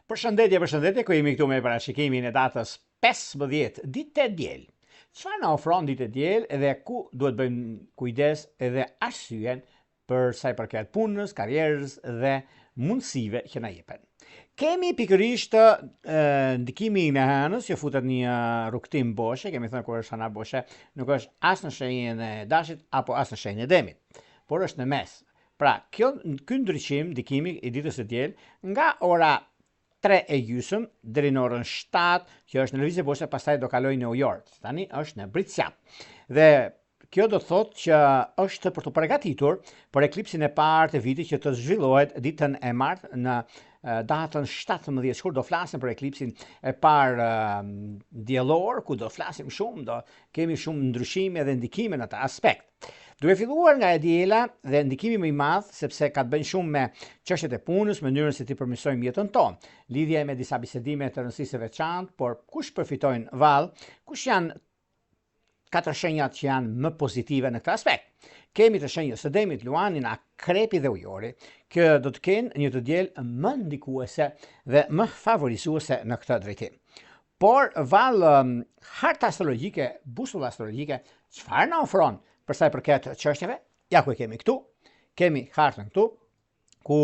Përshëndetje, ku jemi këtu me parashikimin e datës 15 ditë e diel. Çfarë na ofron ditë e diel dhe ku duhet bëjmë kujdes edhe arsyen për sa i përket punës, karrierës dhe mundësive që na jepen. Kemi pikërisht ndikimin e hënës që futet një rrugtim boshe, kemi thënë kur është hëna boshe, nuk është as në shenjën e dashit apo as në shenjën e demit, por është në mes. Pra, ky ndryshim, ndikimi i ditës së diel nga ora 3:30 deri në orën 7, që është në lëvizje boshe, pastaj do kaloj në ujor. Tani është në Britsjap. Dhe kjo do të thotë që është për të përgatitur për eklipsin e parë të vitit që të zhvillohet ditën e martë në datën 17 shkurt. Do flasim për eklipsin e parë diellor, ku do flasim shumë, do kemi shumë ndryshime dhe ndikime në atë aspekt. Duke filluar nga e diela dhe ndikimi më i madh, sepse ka të bëjë shumë me çështjet e punës, mënyrën se ti përmirësojmë jetën tonë, lidhje me disa bisedime të rëndësisë së veçantë, por kush përfitojnë vallë, kush janë katër shenjat që janë më pozitive në këtë aspekt. Kemi të shenjës së demit, luanin, akrepi dhe ujori, që do të kenë një të diel më ndikuese dhe më favorizuese në këtë drejtim. Por vallë, harta astrologjike, busolla astrologjike, çfarë na ofron për sa i përket çështjeve? Ja ku e kemi këtu. Kemi hartën këtu, ku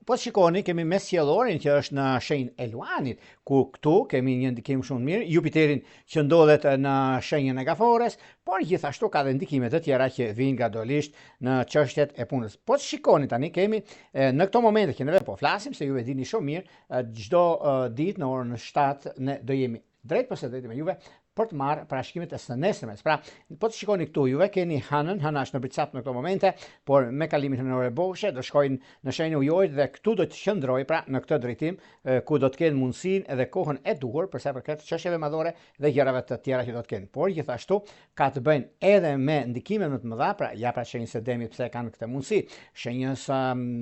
po shikoni kemi mes qiellorin që është në shenjën e luanit, ku këtu kemi një ndikim shumë mirë, Jupiterin që ndodhet në shenjën e gafores, por gjithashtu ka dhe ndikime të tjera që vijnë gradualisht në çështjet e punës. Po shikoni tani kemi në këto momente që neve po flasim, se ju e dini shumë mirë, çdo ditë në orën 7 ne do jemi drejt për së drejti me juve për të marrë parashikimet e së nesërmes. Pra, po të shikoni këtu, juve keni hënën, hëna është në Britsjap në këto momente, por me kalimin hënore boshe do shkojnë në shenjën e ujorit dhe këtu do të qëndrojë pra në këtë drejtim, ku do të kenë mundësinë edhe kohën e duhur për sa i përket çështjeve madhore dhe gjërave të tjera që do të kenë. Por gjithashtu ka të bëjnë edhe me ndikime më të mëdha, pra ja pra shenjës së demit pse kanë këtë mundësi, shenjës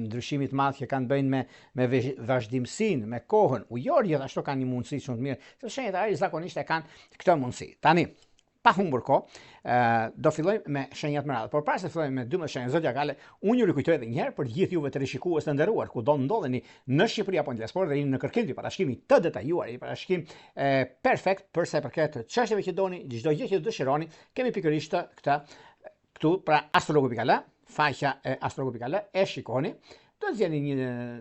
ndryshimit të madh që kanë bëjnë me vazhdimsinë, me kohën. Ujori gjithashtu kanë një mundësi shumë të mirë, sepse shenjat e ajrit zakonisht e kanë këtë mundësi. Tani, pa humbur kohë, do fillojmë me shenjat më radhë. Por para se fillojmë me 12 shenjat zodiakale, unë ju rikujtoj edhe një herë për gjithë juve të rishikues të nderuar, ku do ndodheni në Shqipëri apo në diasporë dhe jeni në kërkim të parashikimi të detajuar, një parashikim perfekt për sa i përket çështjeve që doni, çdo gjë që dëshironi, kemi pikërisht këtu pra astrologu.al, faqja e astrologu.al, e shikoni. Do të zgjeni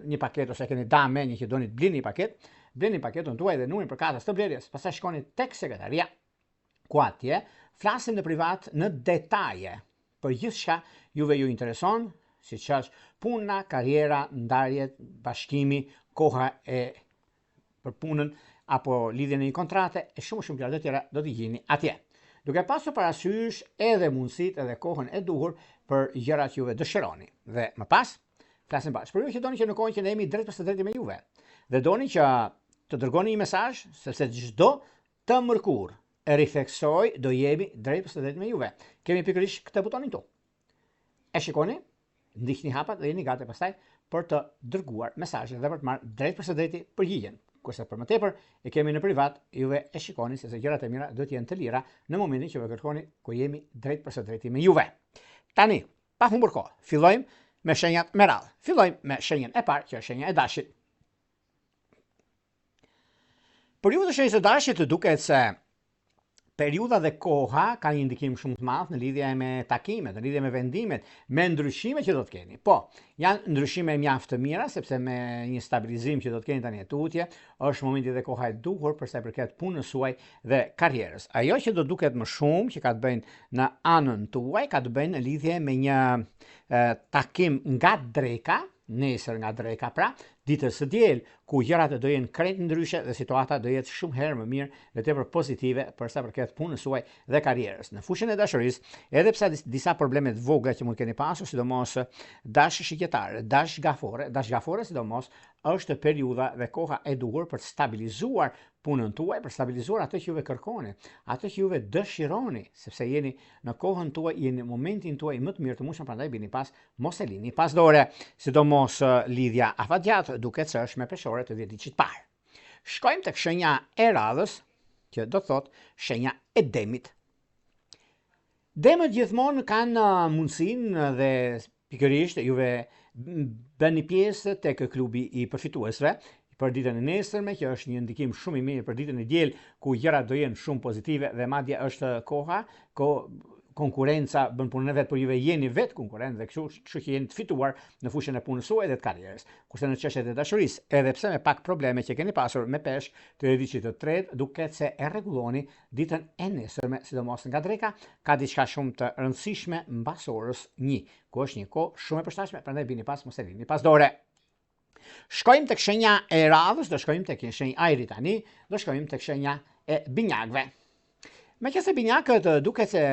një paketë ose keni dame, një që doni të blini një paketë, bleni paketën tuaj dhe numrin për katës të blerjes, pastaj shkoni tek sekretaria, ku atje flasim në privat në detaje për gjithçka juve ju intereson, siç është puna, karriera, ndarjet, bashkimi, koha e për punën apo lidhjen e një kontrate e shumë gjëra të tjera do t'i gjeni atje. Duke pasur parasysh edhe mundësitë edhe kohën e duhur për gjërat që juve dëshironi. Dhe më pas flasim bashkë. Për ju që doni që në kohën që ne jemi drejt për së drejti me juve dhe doni që të dërgoni një mesazh, sepse çdo të mërkur e rifleksoj do jemi drejt për së drejti me juve. Kemi pikërisht këtë butonin këtu. E shikoni, ndiqni hapat dhe jeni gati pastaj për të dërguar mesazhe dhe për të marrë drejt për së drejti përgjigjen. Kurse për më tepër e kemi në privat, juve e shikoni se gjërat e mira do të jenë të lira në momentin që vë kërkoni ku jemi drejt për së drejti me juve. Tani, pa humbur kohë, fillojmë me shenjat me radhë. Fillojmë me shenjën e parë, që është shenja e dashit. Për ju të shenjës së dashit të duket se periudha dhe koha ka një ndikim shumë të madh në lidhje me takimet, në lidhje me vendimet, me ndryshimet që do të keni. Po, janë ndryshime mjaft të mira, sepse me një stabilizim që do të keni tani tutje, është momenti dhe koha e duhur për sa i përket punës suaj dhe karrierës. Ajo që do duket më shumë që ka të bëjnë në anën tuaj, ka të bëjnë në lidhje me një takim nga dreka, nesër nga dreka pra, ditës së diel, ku gjërat do jenë krejt ndryshe dhe situata do jetë shumë herë më mirë dhe tepër pozitive për sa përket punës suaj dhe karrierës. Në fushën e dashurisë, edhe pse disa probleme të vogla që mund keni pasur, sidomos dash shikjetare, dash gafore sidomos, është periudha dhe koha e duhur për të stabilizuar punën tuaj, për stabilizuar atë që juve kërkoni, atë që juve dëshironi, sepse jeni në kohën tuaj, jeni në momentin tuaj më të mirë të mundshëm, prandaj bini pas, mos e lini pas dore, sidomos lidhja afatgjat duket se është me peshore të 10 ditë parë. Shkojmë tek shenja e radhës, që do thot shenja e demit. Demët gjithmonë kanë mundësinë dhe pikërisht juve bëni pjesë tek klubi i përfituesve, për ditën e nesërme, që është një ndikim shumë i mirë për ditën e diel, ku gjërat do jenë shumë pozitive dhe madje është koha, konkurenca bën punën e vet, por juve jeni vet konkurrent dhe kështu që jeni të fituar në fushën e punës suaj dhe të karrierës. Kurse në çështjet e dashurisë, edhe pse me pak probleme që keni pasur me peshk të ediciit të tretë, duket se e rregulloni ditën e nesërme, sidomos nga dreka, ka diçka shumë të rëndësishme mbas orës 1, ku është një kohë shumë e përshtatshme, prandaj bini pas, mos e lini pas dore. Shkojmë tek shenja e radhës, do shkojmë tek shenja ajri tani, do shkojmë tek shenja e binjakëve. Meqense binjakët duket se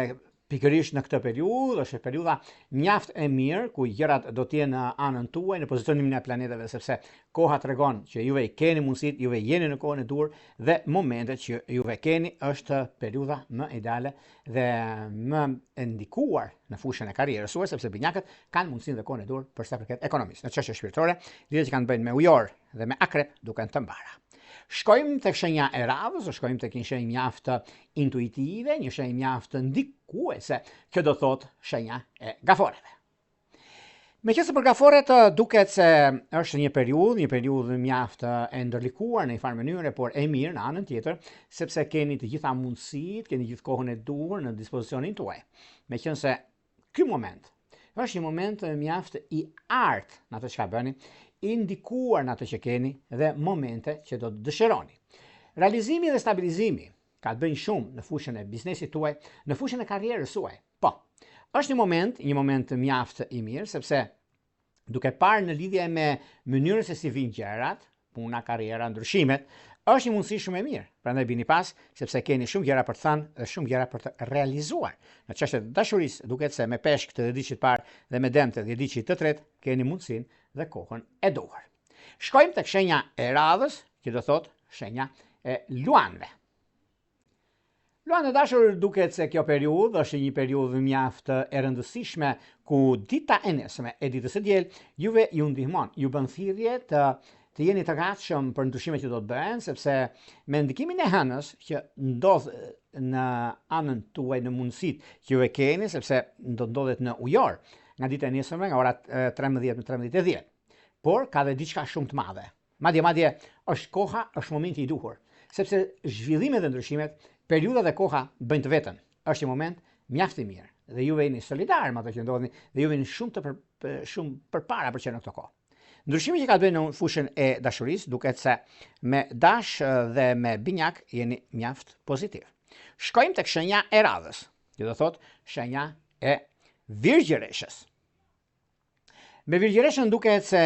pikërisht në këtë periudhë, është periudha mjaft e mirë, ku gjërat do të jenë në anën tuaj, në pozicionimin e planetave, sepse koha tregon që juve i keni mundësitë, juve jeni në kohën e dur dhe momentet që juve keni është periudha më ideale dhe më e ndikuar në fushën e karrierës suaj, sepse binjakët kanë mundësinë dhe kohën e dur për sa i përket ekonomisë. Në çështje shpirtërore, lidhet që kanë bëjnë me ujor dhe me akrep duken të mbara. Shkojmë tek shenja e radhës, shkojmë tek një shenjë mjaft intuitive, një shenjë mjaft ndikuese, që do thotë shenja e gaforeve. Meqense për gaforet duket se është një periudhë mjaft e ndërlikuar në një farë mënyrë, por e mirë në anën tjetër, sepse keni të gjitha mundësitë, keni gjithë kohën e dur në dispozicionin tuaj. Meqense ky moment është një moment mjaft i artë në atë çka bëni, indikuar në atë që keni dhe momente që do të dëshironi. Realizimi dhe stabilizimi ka të bëjnë shumë në fushën e biznesit tuaj, në fushën e karrierës suaj. Po, është një moment mjaft i mirë, sepse duke parë në lidhje me mënyrën se si vijnë gjërat, puna, karriera, ndryshimet, është një mundësi shumë e mirë. Prandaj bini pas, sepse keni shumë gjëra për të thënë dhe shumë gjëra për të realizuar. Në çështjet e dashurisë, duket se me peshk të ediciit parë dhe me dëmt të ediciit të tretë, keni mundësinë dhe kohën e duhur. Shkojmë tek shenja e radhës, që do thotë shenja e luanëve. Luanë dashur, duket se kjo periudhë është një periudhë mjaft e rëndësishme, ku dita e nesërme e ditës së diel juve ju ndihmon, ju bën thirrje të jeni të gatshëm për ndryshimet që do të bëhen, sepse me ndikimin e hënës që ndodh në anën tuaj, në mundësitë që ju e keni, sepse do të ndodhet në ujor nga dita e nesërme, nga ora 13 në 13:10. Por ka dhe diçka shumë të madhe. Madje është koha, është momenti i duhur, sepse zhvillimet dhe ndryshimet, periudha dhe koha bëjnë të vetën. Është një moment mjaft i mirë dhe juve jeni solidar me ato që ndodheni dhe juve jeni shumë përpara për që në këto kohë. Ndryshimi që ka të bëjë në fushën e dashurisë, duket se me dash dhe me binjak jeni mjaft pozitiv. Shkojmë tek shenja e radhës, që do thotë shenja e virgjëreshës. Me virgjëreshën duket se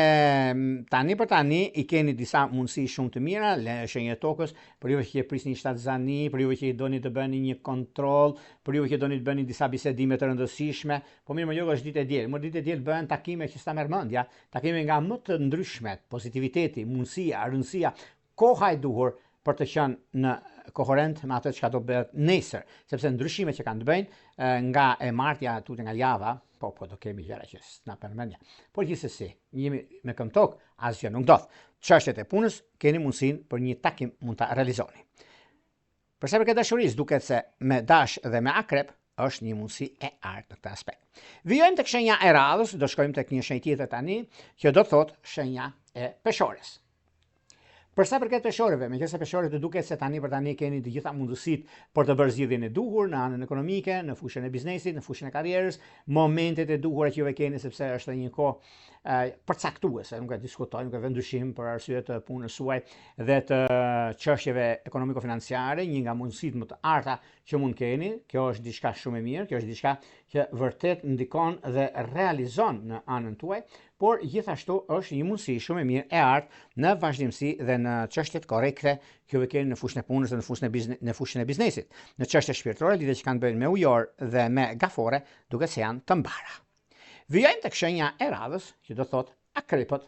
tani për tani i keni disa mundësi shumë të mira, shenjë e tokës, për juve që prisni shtatzani, për juve që doni të bëni një kontroll, për juve që doni të bëni disa bisedime të rëndësishme, po mirë më jo është ditë e diel. Më ditë e diel bëhen takime që s'ta merr mendja, takime nga më të ndryshmet, pozitiviteti, mundësia, rëndësia, koha e duhur për të qenë në koherent me atë çka do bëhet nesër, sepse ndryshimet që kanë të bëjnë nga e martja tutje nga java, po do kemi gjëra që s'na përmendja. Por gjithsesi, jemi me këmbë tokë, asgjë nuk ndodh. Çështjet e punës keni mundësinë për një takim mund ta realizoni. Për sa i përket dashurisë, duket se me dash dhe me akrep është një mundësi e artë në këtë aspekt. Vijojmë tek shenja e radhës, do shkojmë tek një shenjë tjetër tani, që do thotë shenja e peshores. Për sa i përket peshorëve, meqense peshorët duket se tani për tani keni të gjitha mundësitë për të bërë zgjidhjen e duhur në anën ekonomike, në fushën e biznesit, në fushën e karrierës, momentet e duhura që juve keni, sepse është një kohë përcaktuese, nuk e diskutojmë, nuk e vë ndryshim për arsye të punës suaj dhe të çështjeve ekonomiko-financiare, një nga mundësitë më të arta që mund keni. Kjo është diçka shumë e mirë, kjo është diçka që vërtet ndikon dhe realizon në anën tuaj, por gjithashtu është një mundësi shumë e mirë e artë në vazhdimsi dhe në çështjet korrekte që juve keni në fushën e punës dhe në fushën e biznesit. Në çështje shpirtërore, lidhje që kanë bëjnë me ujor dhe me gafore, duket se janë të mbara. Vijojmë tek shenja e radhës, që do thotë akrepët.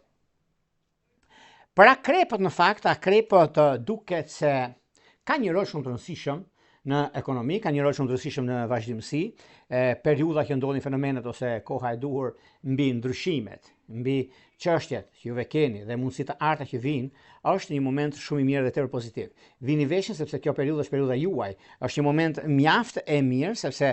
Për akrepët, në fakt, akrepët duket se ka një rol shumë të rëndësishëm në ekonomi, ka një rol shumë të rëndësishëm në vazhdimsi, periudha që ndodhin fenomenet ose koha e duhur mbi ndryshimet, mbi çështjet që juve keni dhe mundësitë të arta që vijnë, është një moment shumë i mirë dhe tepër pozitiv. Vini veshin sepse kjo periudhë është periudha juaj. Është një moment mjaft e mirë sepse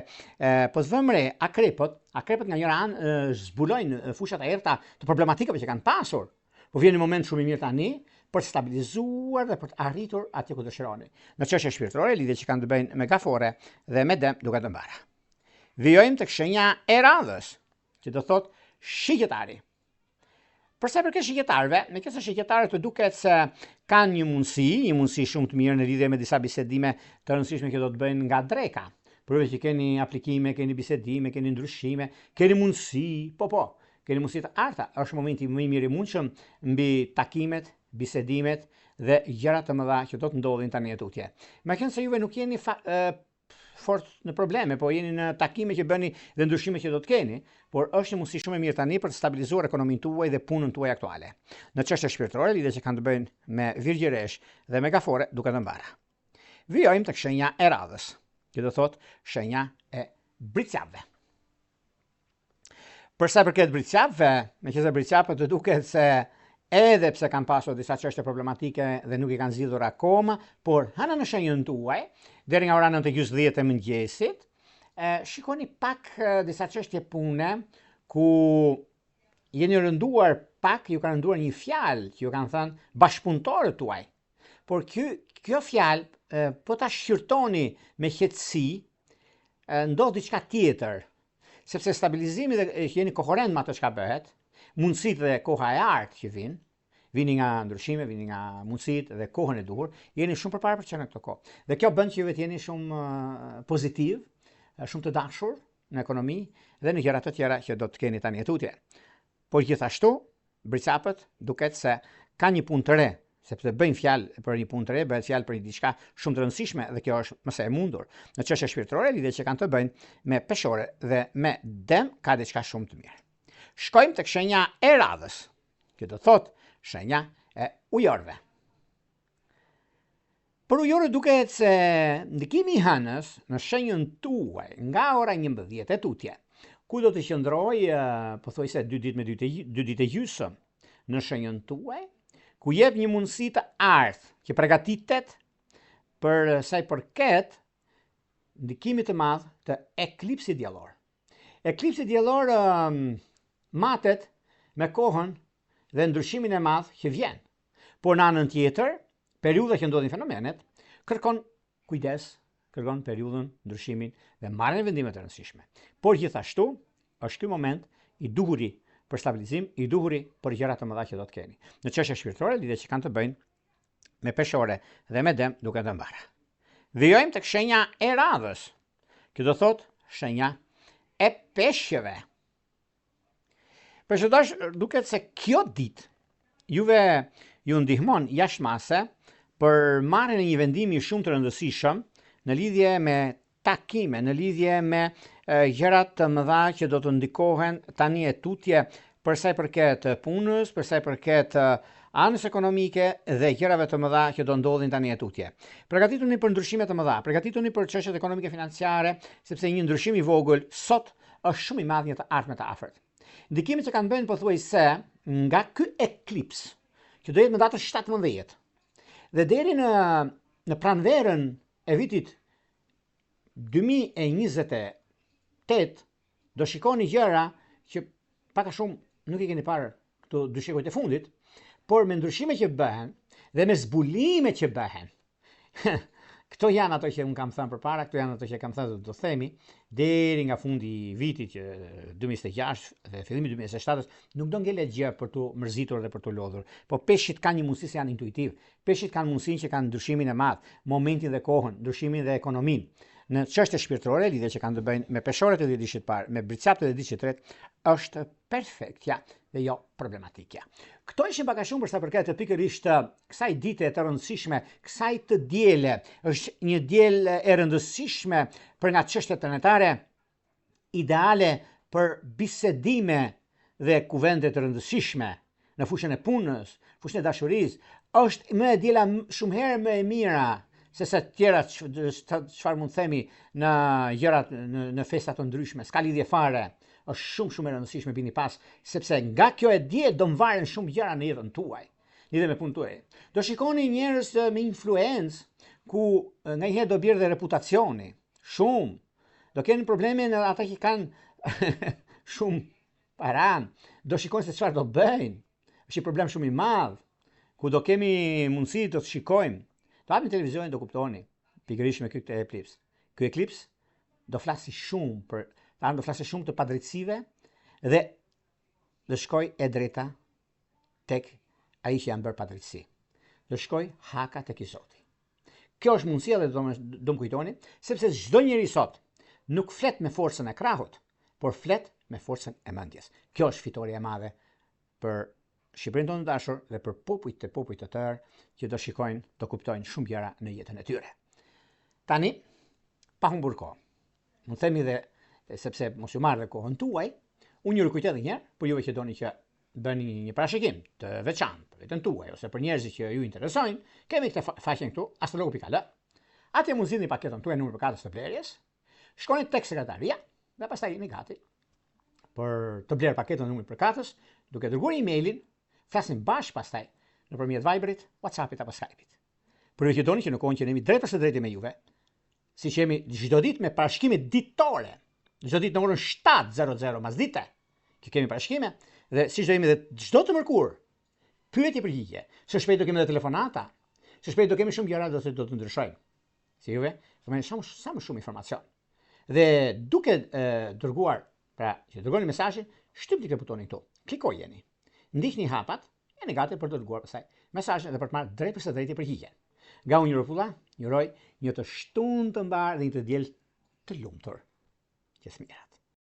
po zvëmë re akrepët nga njëra anë zbulojnë fushat e errta të problematikave që kanë pasur. Po vjen një moment shumë i mirë tani për të stabilizuar dhe për të arritur atje ku dëshironi. Në çështje shpirtërore, lidhje që kanë të bëjnë me gafore dhe me dëm duke të mbara. Vijojmë tek shenja e radhës, që do thotë shigjetari. Përsa përket shigjetarëve, me kësë shigjetarët të duket se kanë një mundësi shumë të mirë në lidhje me disa bisedime të rëndësishme që do të bëjnë nga dreka. Përve që keni aplikime, keni bisedime, keni ndryshime, keni mundësi, keni mundësi të arta. Është momenti më i mirë i mundshëm mbi takimet, bisedimet dhe gjërat të mëdha që do të ndodhin tani tutje. Meqenëse se juve nuk jeni fort në probleme, po jeni në takime që bëni dhe ndryshime që do të keni, por është një mundësi shumë e mirë tani për të stabilizuar ekonominë tuaj dhe punën tuaj aktuale. Në çështje shpirtërore, lidhje që kanë të bëjnë me virgjëresh dhe me gafore duke të mbara. Vijojmë tek shenja e radhës, që do thotë shenja e bricjapëve. Përsa përket bricjapëve, meqenëse bricjapët të duket se edhe pse kanë pasur disa çështje problematike dhe nuk i kanë zgjidhur akoma, por hana në shenjën tuaj, deri nga ora 9:10 e mëngjesit, shikoni pak disa çështje pune ku jeni rënduar pak, ju kanë rënduar një fjalë që ju kanë thënë bashkëpunëtorët tuaj. Por kjo fjalë po ta shqyrtoni me qetësi, ndodh diçka tjetër, sepse stabilizimi dhe jeni koherent me ato çka bëhet, mundësitë dhe koha e artë që vini nga ndryshime, vini nga mundësitë dhe kohën e duhur, jeni shumë përpara për çfarë në këtë kohë. Dhe kjo bën që juve të jeni shumë pozitiv, shumë të dashur në ekonomi dhe në gjëra të tjera që do të keni tani tutje. Por gjithashtu, bricapët duket se ka një punë të re, sepse bëjnë fjalë për një punë të re, bëhet fjalë për një diçka shumë të rëndësishme dhe kjo është mëse e mundur. Në çështje shpirtërore, lidhje që kanë të bëjnë me peshore dhe me dëm ka diçka shumë të mirë. Shkojmë tek shenja e radhës, që do thotë shenja e ujorëve. Për ujorët duket se ndikimi i hënës në shenjën tuaj nga ora 11 e tutje, ku do të qëndroj pothuajse 2 ditë me 2 ditë e gjysmë në shenjën tuaj, ku jep një mundësi të artë që përgatitet për sa i përket ndikimit të madh të eklipsit diellor. Eklipsi diellor matet me kohën dhe ndryshimin e madh që vjen. Por në anën tjetër, periudha që ndodhin fenomenet, kërkon kujdes, kërkon periudhën, ndryshimin dhe marrjen e vendime të rëndësishme. Por gjithashtu, është ky moment i duhuri për stabilizim, i duhuri për gjëra të mëdha që do të keni. Në çështje shpirtërore, lidhje që kanë të bëjnë me peshore dhe me dëm duke të mbara. Vijojmë tek shenja e radhës, që do thotë shenja e peshqeve. Përshëndash, duket se kjo ditë juve ju ndihmon jashtëmase për marrjen e një vendimi shumë të rëndësishëm në lidhje me takime, në lidhje me gjërat të mëdha që do të ndikohen tani e tutje për sa i përket punës, për sa i përket anës ekonomike dhe gjërave të mëdha që do ndodhin tani e tutje. Përgatituni për ndryshime të mëdha, përgatituni për çështjet ekonomike financiare, sepse një ndryshim i vogël sot është shumë i madh një të ardhmë të afërt. Ndikimit që kanë bënë pothuajse nga ky eklips, që do jetë në datën 17, dhe deri në pranverën e vitit 2028, do shikoni gjëra që pak a shumë nuk i keni parë këto 2 shekujt e fundit, por me ndryshime që bëhen dhe me zbulime që bëhen. Këto janë ato që unë kam thënë përpara, këto janë ato që kam thënë do themi, deri nga fundi i vitit 2026 dhe fillimi i 2027, nuk do ngelet gjë për tu mërzitur dhe për tu lodhur. Po peshqit kanë një mundësi se janë intuitiv. Peshqit kanë mundësinë që kanë ndryshimin e madh, momentin dhe kohën, ndryshimin dhe ekonominë. Në çështje shpirtërore, lidhje që kanë të bëjnë me peshorët e ditëshit parë, me bricapët e ditëshit tretë, është perfektja dhe jo problematikja. Këto ishin pak a shumë për sa përket të pikërisht kësaj dite të rëndësishme, kësaj të diele. Është një diel e rëndësishme për nga çështjet planetare, ideale për bisedime dhe kuvende të rëndësishme në fushën e punës, fushën e dashurisë. Është më e diela shumë herë më e mira se sa tjera çfarë mund të themi në gjërat në festa të ndryshme. S'ka lidhje fare. Është shumë e rëndësishme bini pas, sepse nga kjo e dje do mbaren shumë gjëra në jetën tuaj, lidhe me punën tuaj. Do shikoni njerëz me influencë ku nganjëherë do bjerë dhe reputacioni, shumë. Do keni probleme në ata që kanë shumë para. Do shikoni se çfarë do bëjnë. Është një problem shumë i madh. ku do kemi mundësi të shikojmë, të hapim televizionin do kuptoni, pikërisht me këtë eklips. Ky eklips do flasi shumë për, do flasi shumë të padrejtësive dhe do shkoj e drejta tek ai që janë bërë padrejtësi. Do shkoj haka tek i Zoti. Kjo është mundësia dhe do më kujtoni, sepse çdo njeri sot nuk flet me forcën e krahut, por flet me forcën e mendjes. Kjo është fitoria e madhe për Shqipërinë tonë të dashur dhe për popujt të tërë që do shikojnë, do kuptojnë shumë gjëra në jetën e tyre. Tani, pa humbur kohë. Mund themi dhe sepse mos ju marrë kohën tuaj, unë ju rikujtoj edhe një herë për juve që doni që bëni një parashikim të veçantë për veten tuaj ose për njerëzit që ju interesojnë, kemi këtë faqen këtu astrologu.al. Atje mund zgjidhni paketën tuaj numër katës të blerjes, shkoni tek sekretaria dhe pastaj jeni gati për të blerë paketën numër katës, duke dërguar emailin, flasim bashkë pastaj nëpërmjet Viberit, WhatsAppit apo Skype-it. Për ju që doni që në kohën që jemi drejt për së drejti me juve, siç jemi çdo ditë me parashikime ditore, çdo ditë në orën 7:00 masdite, që kemi parashikime, dhe siç do jemi edhe çdo të mërkurë, pyetje përgjigje. Së shpejt do kemi edhe telefonata, së shpejt do kemi shumë gjëra do të ndryshojmë. Si juve, do kemi sa më shumë informacion. Dhe duke dërguar, pra që dërgoni mesazhin, shtypni këtë butonin këtu. Klikojeni. Ndiqni hapat, jeni gati për të dërguar pastaj mesazhin dhe për të marrë drejt për së drejti përgjigjen. Nga unë Ropulla, ju uroj një të shtunë të mbar dhe një të diel të lumtur. Qes mirat.